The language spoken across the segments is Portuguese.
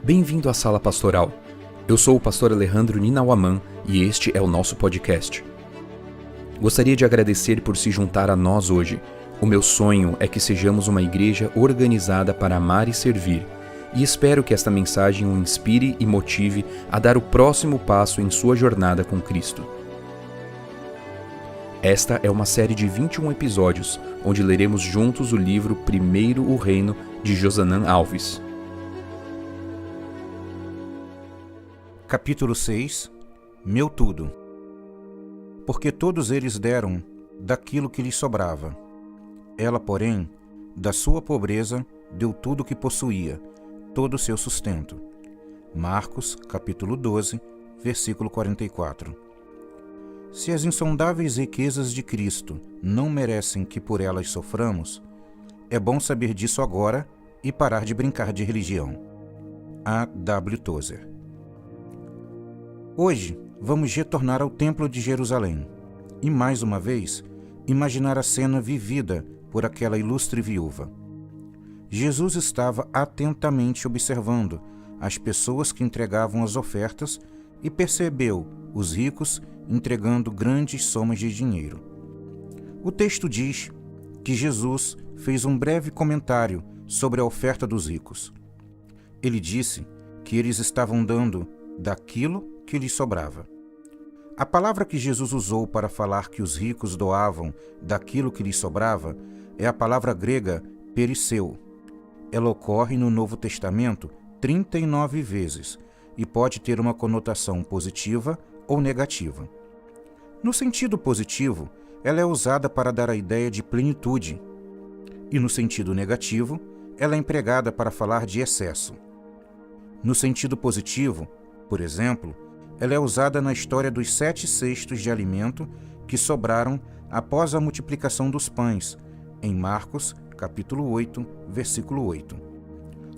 Bem-vindo à Sala Pastoral. Eu sou o pastor Alejandro Ninauaman e este é o nosso podcast. Gostaria de agradecer por se juntar a nós hoje. O meu sonho é que sejamos uma igreja organizada para amar e servir, e espero que esta mensagem o inspire e motive a dar o próximo passo em sua jornada com Cristo. Esta é uma série de 21 episódios, onde leremos juntos o livro Primeiro o Reino, de Josanã Alves. Capítulo 6. Meu tudo. Porque todos eles deram daquilo que lhes sobrava. Ela, porém, da sua pobreza, deu tudo o que possuía, todo o seu sustento. Marcos, capítulo 12, versículo 44. Se as insondáveis riquezas de Cristo não merecem que por elas soframos, é bom saber disso agora e parar de brincar de religião. A. W. Tozer. Hoje, vamos retornar ao Templo de Jerusalém e, mais uma vez, imaginar a cena vivida por aquela ilustre viúva. Jesus estava atentamente observando as pessoas que entregavam as ofertas e percebeu os ricos entregando grandes somas de dinheiro. O texto diz que Jesus fez um breve comentário sobre a oferta dos ricos. Ele disse que eles estavam dando daquilo que lhes sobrava. A palavra que Jesus usou para falar que os ricos doavam daquilo que lhes sobrava é a palavra grega perisseu. Ela ocorre no Novo Testamento 39 vezes e pode ter uma conotação positiva ou negativa. No sentido positivo, ela é usada para dar a ideia de plenitude, e no sentido negativo, ela é empregada para falar de excesso. No sentido positivo, por exemplo, ela é usada na história dos 7 cestos de alimento que sobraram após a multiplicação dos pães, em Marcos, capítulo 8, versículo 8.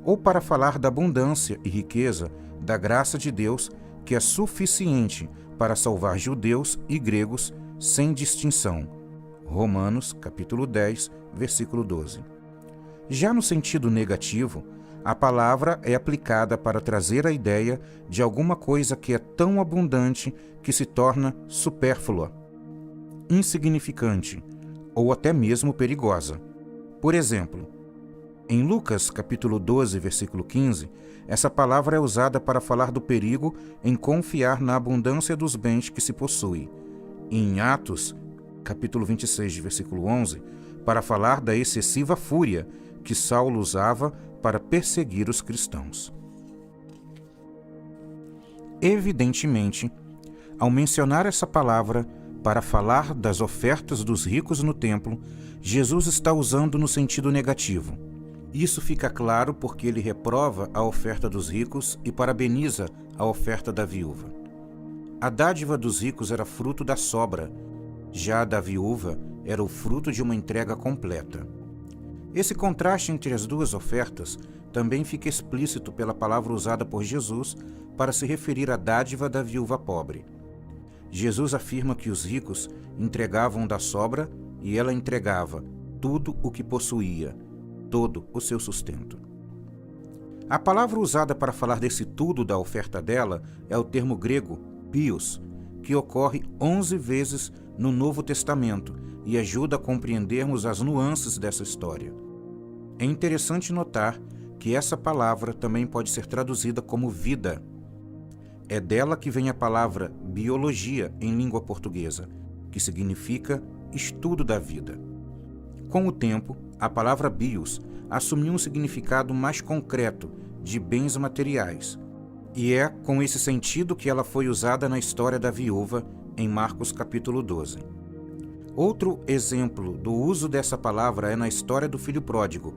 Ou para falar da abundância e riqueza da graça de Deus, que é suficiente para salvar judeus e gregos sem distinção. Romanos, capítulo 10, versículo 12. Já no sentido negativo, a palavra é aplicada para trazer a ideia de alguma coisa que é tão abundante que se torna supérflua, insignificante ou até mesmo perigosa. Por exemplo, em Lucas, capítulo 12, versículo 15, essa palavra é usada para falar do perigo em confiar na abundância dos bens que se possui. E em Atos, capítulo 26, versículo 11, para falar da excessiva fúria que Saulo usava para perseguir os cristãos. Evidentemente, ao mencionar essa palavra para falar das ofertas dos ricos no templo, Jesus está usando no sentido negativo. Isso fica claro porque ele reprova a oferta dos ricos e parabeniza a oferta da viúva. A dádiva dos ricos era fruto da sobra, já a da viúva era o fruto de uma entrega completa. Esse contraste entre as duas ofertas também fica explícito pela palavra usada por Jesus para se referir à dádiva da viúva pobre. Jesus afirma que os ricos entregavam da sobra e ela entregava tudo o que possuía, todo o seu sustento. A palavra usada para falar desse tudo da oferta dela é o termo grego bios, que ocorre 11 vezes no Novo Testamento e ajuda a compreendermos as nuances dessa história. É interessante notar que essa palavra também pode ser traduzida como vida. É dela que vem a palavra biologia em língua portuguesa, que significa estudo da vida. Com o tempo, a palavra bios assumiu um significado mais concreto de bens materiais, e é com esse sentido que ela foi usada na história da viúva em Marcos capítulo 12. Outro exemplo do uso dessa palavra é na história do filho pródigo,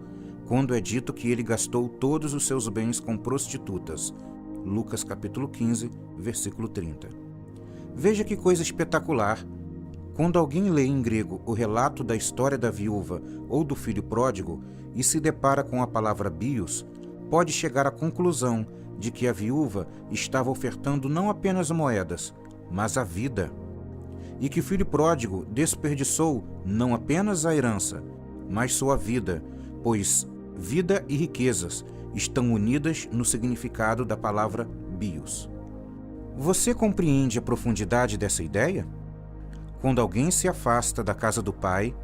quando é dito que ele gastou todos os seus bens com prostitutas. Lucas capítulo 15, versículo 30. Veja que coisa espetacular! Quando alguém lê em grego o relato da história da viúva ou do filho pródigo e se depara com a palavra bios, pode chegar à conclusão de que a viúva estava ofertando não apenas moedas, mas a vida. E que o filho pródigo desperdiçou não apenas a herança, mas sua vida, pois vida e riquezas estão unidas no significado da palavra bios. Você compreende a profundidade dessa ideia? Quando alguém se afasta da casa do Pai,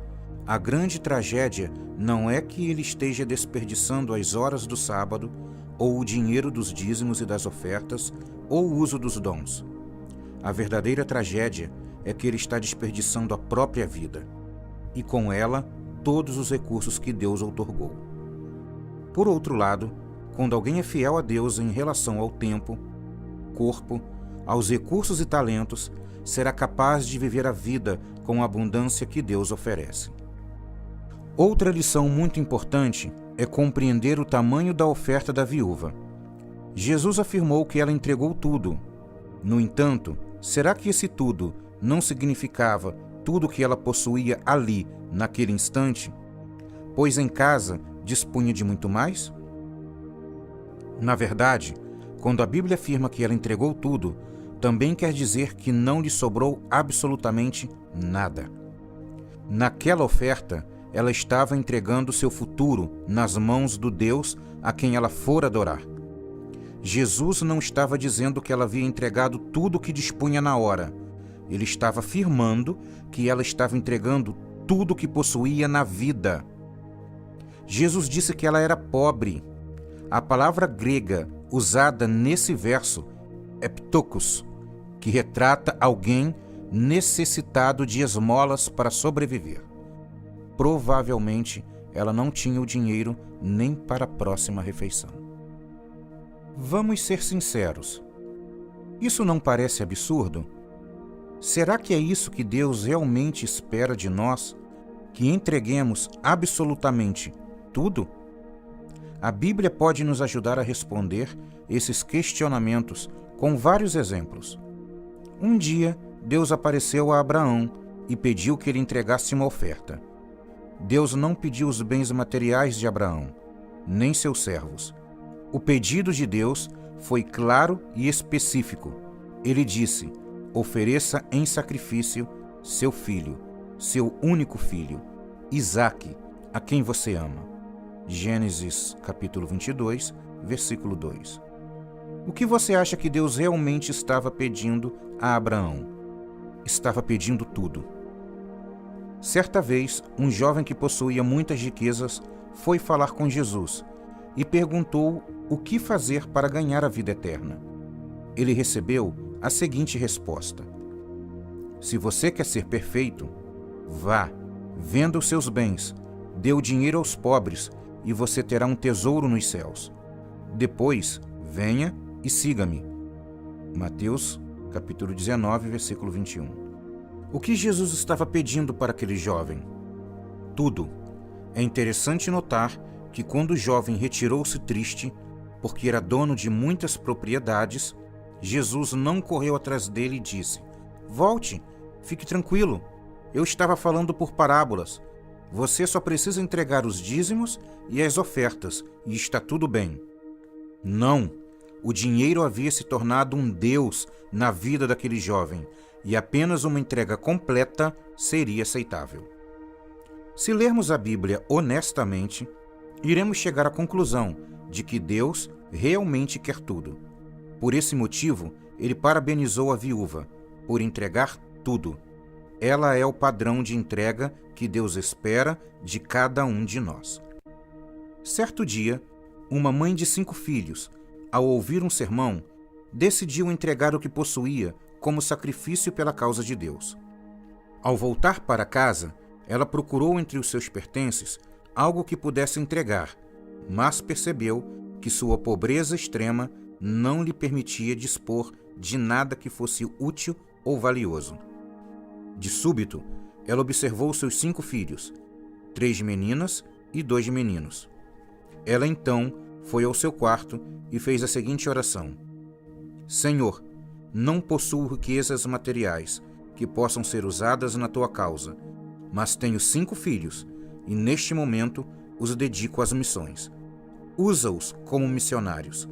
a grande tragédia não é que ele esteja desperdiçando as horas do sábado, ou o dinheiro dos dízimos e das ofertas, ou o uso dos dons. A verdadeira tragédia é que ele está desperdiçando a própria vida, e com ela todos os recursos que Deus outorgou. Por outro lado, quando alguém é fiel a Deus em relação ao tempo, corpo, aos recursos e talentos, será capaz de viver a vida com a abundância que Deus oferece. Outra lição muito importante é compreender o tamanho da oferta da viúva. Jesus afirmou que ela entregou tudo. No entanto, será que esse tudo não significava tudo o que ela possuía ali, naquele instante? Pois em casa dispunha de muito mais? Na verdade, quando a Bíblia afirma que ela entregou tudo, também quer dizer que não lhe sobrou absolutamente nada. Naquela oferta, ela estava entregando seu futuro nas mãos do Deus a quem ela fora adorar. Jesus não estava dizendo que ela havia entregado tudo o que dispunha na hora. Ele estava afirmando que ela estava entregando tudo o que possuía na vida. Jesus disse que ela era pobre. A palavra grega usada nesse verso é ptokos, que retrata alguém necessitado de esmolas para sobreviver. Provavelmente, ela não tinha o dinheiro nem para a próxima refeição. Vamos ser sinceros. Isso não parece absurdo? Será que é isso que Deus realmente espera de nós? Que entreguemos absolutamente tudo? A Bíblia pode nos ajudar a responder esses questionamentos com vários exemplos. Um dia, Deus apareceu a Abraão e pediu que ele entregasse uma oferta. Deus não pediu os bens materiais de Abraão, nem seus servos. O pedido de Deus foi claro e específico. Ele disse: ofereça em sacrifício seu filho, seu único filho, Isaque, a quem você ama. Gênesis capítulo 22, versículo 2. O que você acha que Deus realmente estava pedindo a Abraão? Estava pedindo tudo. Certa vez, um jovem que possuía muitas riquezas foi falar com Jesus e perguntou o que fazer para ganhar a vida eterna. Ele recebeu a seguinte resposta: se você quer ser perfeito, vá, venda os seus bens, dê o dinheiro aos pobres e você terá um tesouro nos céus. Depois, venha e siga-me. Mateus, capítulo 19, versículo 21. O que Jesus estava pedindo para aquele jovem? Tudo. É interessante notar que quando o jovem retirou-se triste, porque era dono de muitas propriedades, Jesus não correu atrás dele e disse: volte, fique tranquilo, eu estava falando por parábolas. Você só precisa entregar os dízimos e as ofertas, e está tudo bem. Não, o dinheiro havia se tornado um Deus na vida daquele jovem, e apenas uma entrega completa seria aceitável. Se lermos a Bíblia honestamente, iremos chegar à conclusão de que Deus realmente quer tudo. Por esse motivo, ele parabenizou a viúva por entregar tudo. Ela é o padrão de entrega que Deus espera de cada um de nós. Certo dia, uma mãe de 5 filhos, ao ouvir um sermão, decidiu entregar o que possuía como sacrifício pela causa de Deus. Ao voltar para casa, ela procurou entre os seus pertences algo que pudesse entregar, mas percebeu que sua pobreza extrema não lhe permitia dispor de nada que fosse útil ou valioso. De súbito, ela observou seus 5 filhos, 3 meninas e 2 meninos. Ela então foi ao seu quarto e fez a seguinte oração: Senhor, não possuo riquezas materiais que possam ser usadas na tua causa, mas tenho 5 filhos e neste momento os dedico às missões. Usa-os como missionários.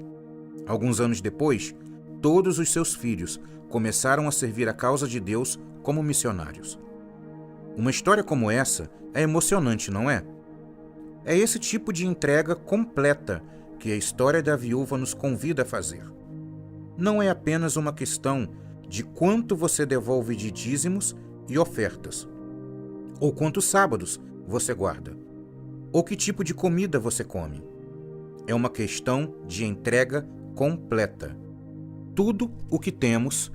Alguns anos depois, todos os seus filhos começaram a servir a causa de Deus como missionários. Uma história como essa é emocionante, não é? É esse tipo de entrega completa que a história da viúva nos convida a fazer. Não é apenas uma questão de quanto você devolve de dízimos e ofertas, ou quantos sábados você guarda, ou que tipo de comida você come. É uma questão de entrega completa. Tudo o que temos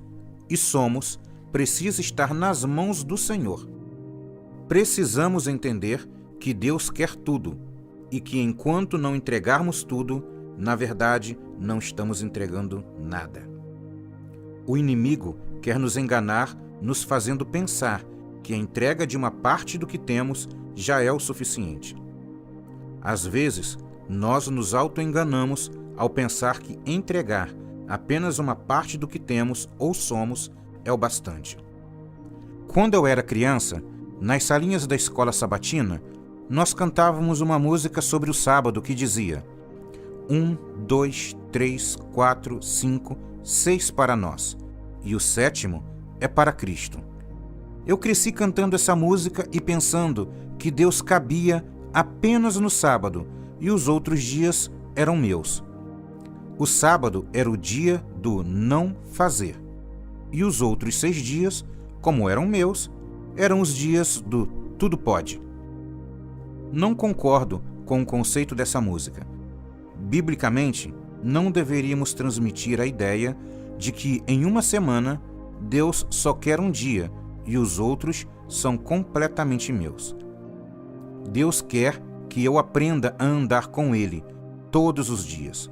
e somos precisa estar nas mãos do Senhor. Precisamos entender que Deus quer tudo e que enquanto não entregarmos tudo, na verdade, não estamos entregando nada. O inimigo quer nos enganar, nos fazendo pensar que a entrega de uma parte do que temos já é o suficiente. Às vezes, nós nos auto-enganamos ao pensar que entregar apenas uma parte do que temos ou somos é o bastante. Quando eu era criança, nas salinhas da escola sabatina, nós cantávamos uma música sobre o sábado que dizia: 1, 2, 3, 4, 5, 6 para nós, e o 7º é para Cristo. Eu cresci cantando essa música e pensando que Deus cabia apenas no sábado e os outros dias eram meus. O sábado era o dia do não fazer, e os outros 6 dias, como eram meus, eram os dias do tudo pode. Não concordo com o conceito dessa música. Biblicamente, não deveríamos transmitir a ideia de que em uma semana Deus só quer um dia e os outros são completamente meus. Deus quer que eu aprenda a andar com Ele todos os dias,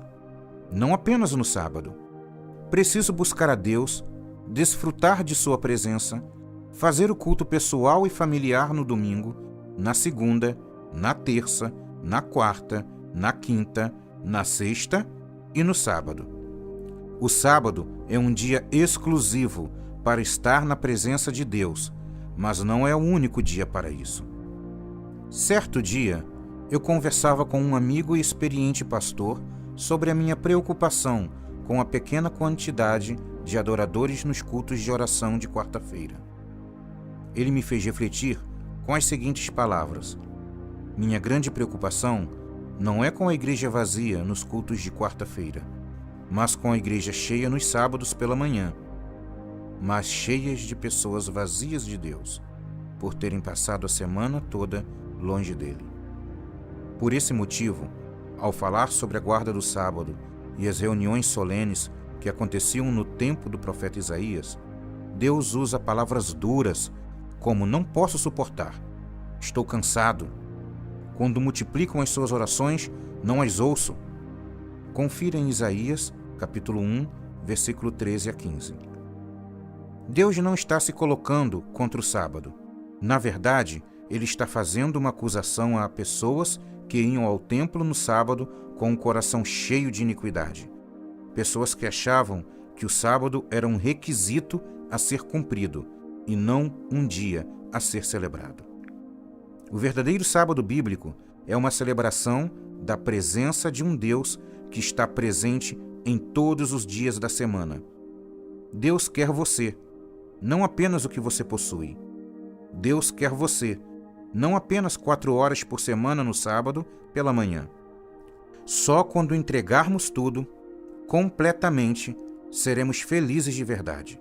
não apenas no sábado. Preciso buscar a Deus, desfrutar de Sua presença, fazer o culto pessoal e familiar no domingo, na segunda, na terça, na quarta, na quinta, na sexta e no sábado. O sábado é um dia exclusivo para estar na presença de Deus, mas não é o único dia para isso. Certo dia, eu conversava com um amigo e experiente pastor sobre a minha preocupação com a pequena quantidade de adoradores nos cultos de oração de quarta-feira. Ele me fez refletir com as seguintes palavras: minha grande preocupação não é com a igreja vazia nos cultos de quarta-feira, mas com a igreja cheia nos sábados pela manhã, mas cheias de pessoas vazias de Deus, por terem passado a semana toda longe dele. Por esse motivo, ao falar sobre a guarda do sábado e as reuniões solenes que aconteciam no tempo do profeta Isaías, Deus usa palavras duras como não posso suportar, estou cansado. Quando multiplicam as suas orações, não as ouço. Confira em Isaías, capítulo 1, versículo 13 a 15. Deus não está se colocando contra o sábado. Na verdade, Ele está fazendo uma acusação a pessoas que iam ao templo no sábado com o coração cheio de iniquidade. Pessoas que achavam que o sábado era um requisito a ser cumprido e não um dia a ser celebrado. O verdadeiro sábado bíblico é uma celebração da presença de um Deus que está presente em todos os dias da semana. Deus quer você, não apenas o que você possui. Deus quer você, não apenas 4 horas por semana no sábado pela manhã. Só quando entregarmos tudo, completamente, seremos felizes de verdade.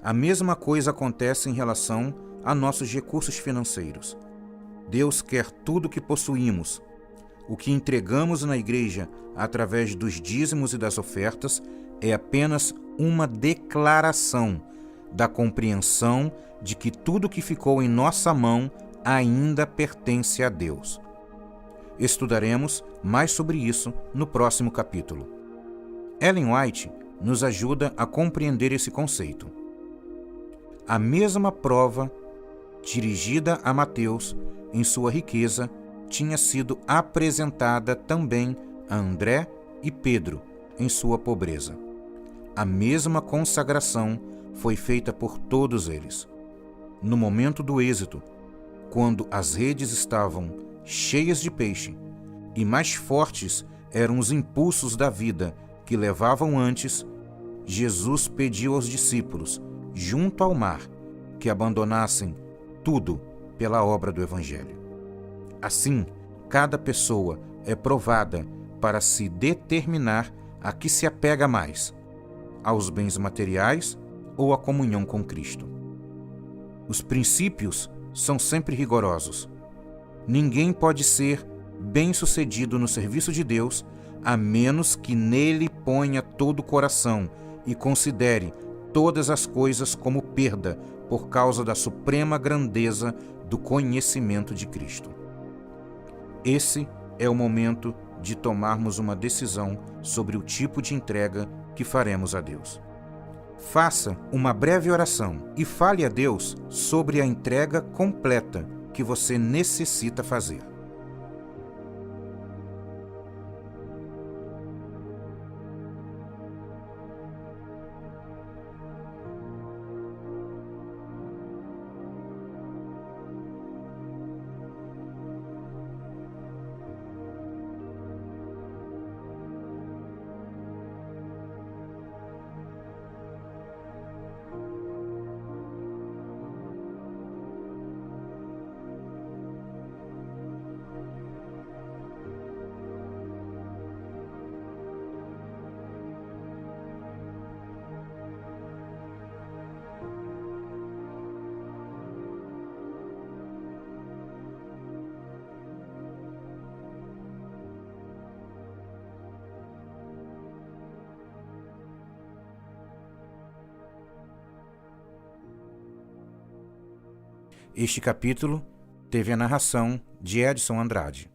A mesma coisa acontece em relação a nossos recursos financeiros. Deus quer tudo o que possuímos. O que entregamos na igreja através dos dízimos e das ofertas é apenas uma declaração da compreensão de que tudo que ficou em nossa mão ainda pertence a Deus. Estudaremos mais sobre isso no próximo capítulo. Ellen White nos ajuda a compreender esse conceito. A mesma prova dirigida a Mateus em sua riqueza tinha sido apresentada também a André e Pedro em sua pobreza. A mesma consagração foi feita por todos eles. No momento do êxito, quando as redes estavam cheias de peixe e mais fortes eram os impulsos da vida que levavam antes, Jesus pediu aos discípulos, junto ao mar, que abandonassem tudo pela obra do Evangelho. Assim, cada pessoa é provada para se determinar a que se apega mais, aos bens materiais ou à comunhão com Cristo. Os princípios são sempre rigorosos. Ninguém pode ser bem-sucedido no serviço de Deus a menos que nele ponha todo o coração e considere todas as coisas como perda por causa da suprema grandeza do conhecimento de Cristo. Esse é o momento de tomarmos uma decisão sobre o tipo de entrega que faremos a Deus. Faça uma breve oração e fale a Deus sobre a entrega completa que você necessita fazer. Este capítulo teve a narração de Edson Andrade.